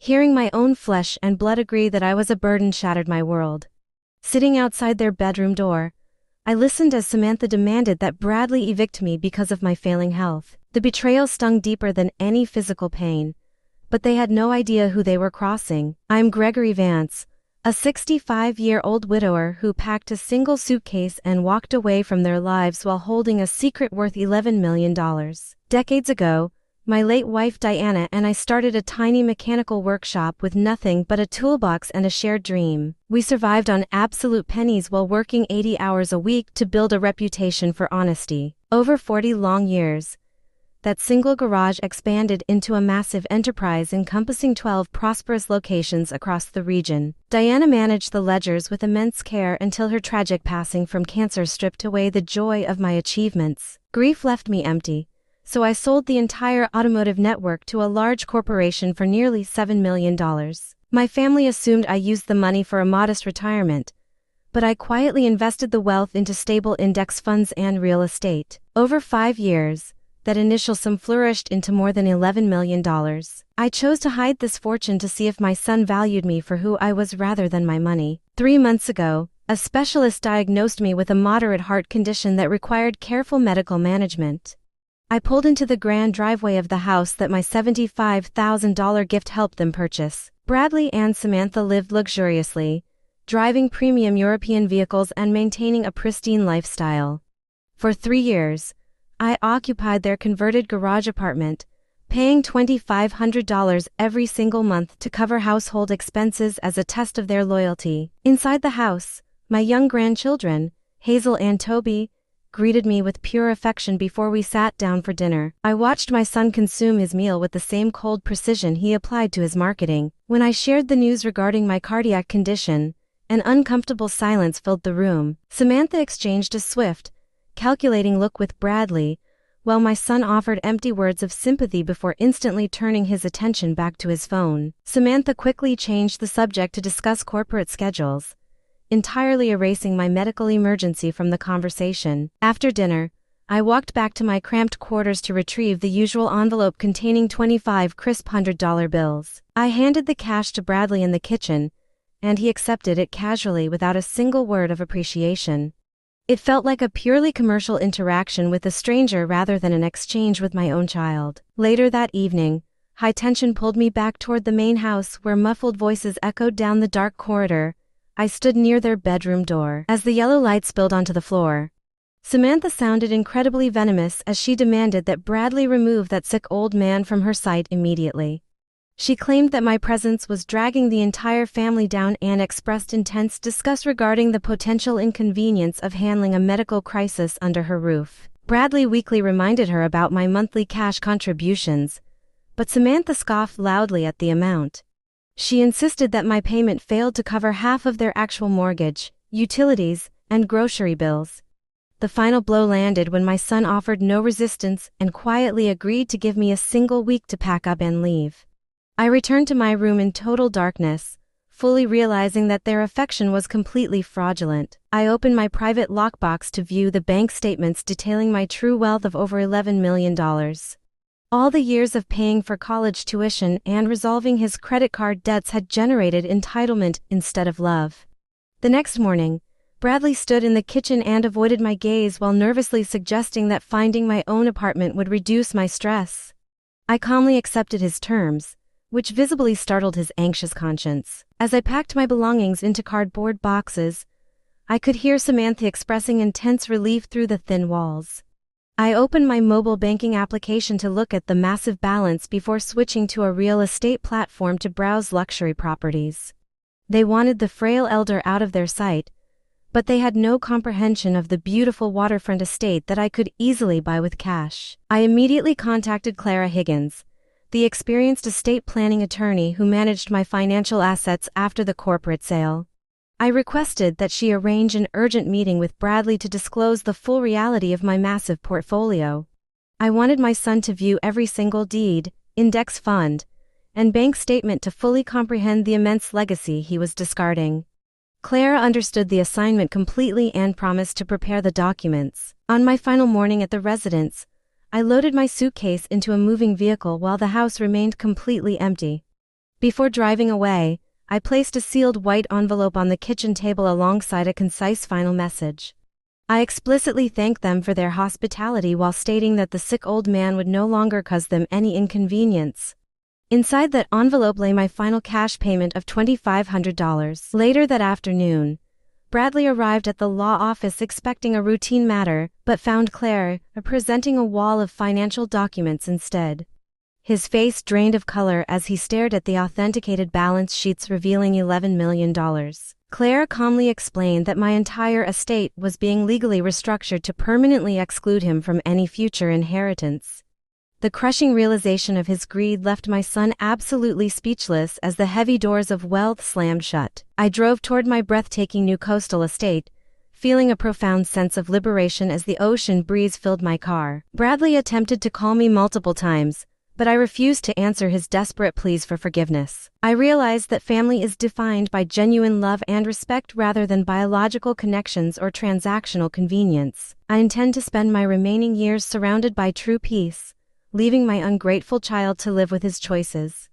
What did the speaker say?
Hearing my own flesh and blood agree that I was a burden shattered my world. Sitting outside their bedroom door, I listened as Samantha demanded that Bradley evict me because of my failing health. The betrayal stung deeper than any physical pain, but they had no idea who they were crossing. I'm Gregory Vance, a 65-year-old widower who packed a single suitcase and walked away from their lives while holding a secret worth $11 million. Decades ago, my late wife Diana and I started a tiny mechanical workshop with nothing but a toolbox and a shared dream. We survived on absolute pennies while working 80 hours a week to build a reputation for honesty. Over 40 long years, that single garage expanded into a massive enterprise encompassing 12 prosperous locations across the region. Diana managed the ledgers with immense care until her tragic passing from cancer stripped away the joy of my achievements. Grief left me empty, so I sold the entire automotive network to a large corporation for nearly $7 million. My family assumed I used the money for a modest retirement, but I quietly invested the wealth into stable index funds and real estate. Over 5 years, that initial sum flourished into more than $11 million. I chose to hide this fortune to see if my son valued me for who I was rather than my money. 3 months ago, a specialist diagnosed me with a moderate heart condition that required careful medical management. I pulled into the grand driveway of the house that my $75,000 gift helped them purchase. Bradley and Samantha lived luxuriously, driving premium European vehicles and maintaining a pristine lifestyle. For 3 years, I occupied their converted garage apartment, paying $2,500 every single month to cover household expenses as a test of their loyalty. Inside the house, my young grandchildren, Hazel and Toby, greeted me with pure affection before we sat down for dinner. I watched my son consume his meal with the same cold precision he applied to his marketing. When I shared the news regarding my cardiac condition, an uncomfortable silence filled the room. Samantha exchanged a swift, calculating look with Bradley, while my son offered empty words of sympathy before instantly turning his attention back to his phone. Samantha quickly changed the subject to discuss corporate schedules, entirely erasing my medical emergency from the conversation. After dinner, I walked back to my cramped quarters to retrieve the usual envelope containing 25 crisp $100 bills. I handed the cash to Bradley in the kitchen, and he accepted it casually without a single word of appreciation. It felt like a purely commercial interaction with a stranger rather than an exchange with my own child. Later that evening, high tension pulled me back toward the main house where muffled voices echoed down the dark corridor. I stood near their bedroom door. As the yellow light spilled onto the floor, Samantha sounded incredibly venomous as she demanded that Bradley remove that sick old man from her sight immediately. She claimed that my presence was dragging the entire family down and expressed intense disgust regarding the potential inconvenience of handling a medical crisis under her roof. Bradley weakly reminded her about my monthly cash contributions, but Samantha scoffed loudly at the amount. She insisted that my payment failed to cover half of their actual mortgage, utilities, and grocery bills. The final blow landed when my son offered no resistance and quietly agreed to give me a single week to pack up and leave. I returned to my room in total darkness, fully realizing that their affection was completely fraudulent. I opened my private lockbox to view the bank statements detailing my true wealth of over $11 million. All the years of paying for college tuition and resolving his credit card debts had generated entitlement instead of love. The next morning, Bradley stood in the kitchen and avoided my gaze while nervously suggesting that finding my own apartment would reduce my stress. I calmly accepted his terms, which visibly startled his anxious conscience. As I packed my belongings into cardboard boxes, I could hear Samantha expressing intense relief through the thin walls. I opened my mobile banking application to look at the massive balance before switching to a real estate platform to browse luxury properties. They wanted the frail elder out of their sight, but they had no comprehension of the beautiful waterfront estate that I could easily buy with cash. I immediately contacted Clara Higgins, the experienced estate planning attorney who managed my financial assets after the corporate sale. I requested that she arrange an urgent meeting with Bradley to disclose the full reality of my massive portfolio. I wanted my son to view every single deed, index fund, and bank statement to fully comprehend the immense legacy he was discarding. Clara understood the assignment completely and promised to prepare the documents. On my final morning at the residence, I loaded my suitcase into a moving vehicle while the house remained completely empty. Before driving away, I placed a sealed white envelope on the kitchen table alongside a concise final message. I explicitly thanked them for their hospitality while stating that the sick old man would no longer cause them any inconvenience. Inside that envelope lay my final cash payment of $2,500. Later that afternoon, Bradley arrived at the law office expecting a routine matter, but found Claire presenting a wall of financial documents instead. His face drained of color as he stared at the authenticated balance sheets revealing $11 million. Claire calmly explained that my entire estate was being legally restructured to permanently exclude him from any future inheritance. The crushing realization of his greed left my son absolutely speechless as the heavy doors of wealth slammed shut. I drove toward my breathtaking new coastal estate, feeling a profound sense of liberation as the ocean breeze filled my car. Bradley attempted to call me multiple times, but I refused to answer his desperate pleas for forgiveness. I realized that family is defined by genuine love and respect rather than biological connections or transactional convenience. I intend to spend my remaining years surrounded by true peace, leaving my ungrateful child to live with his choices.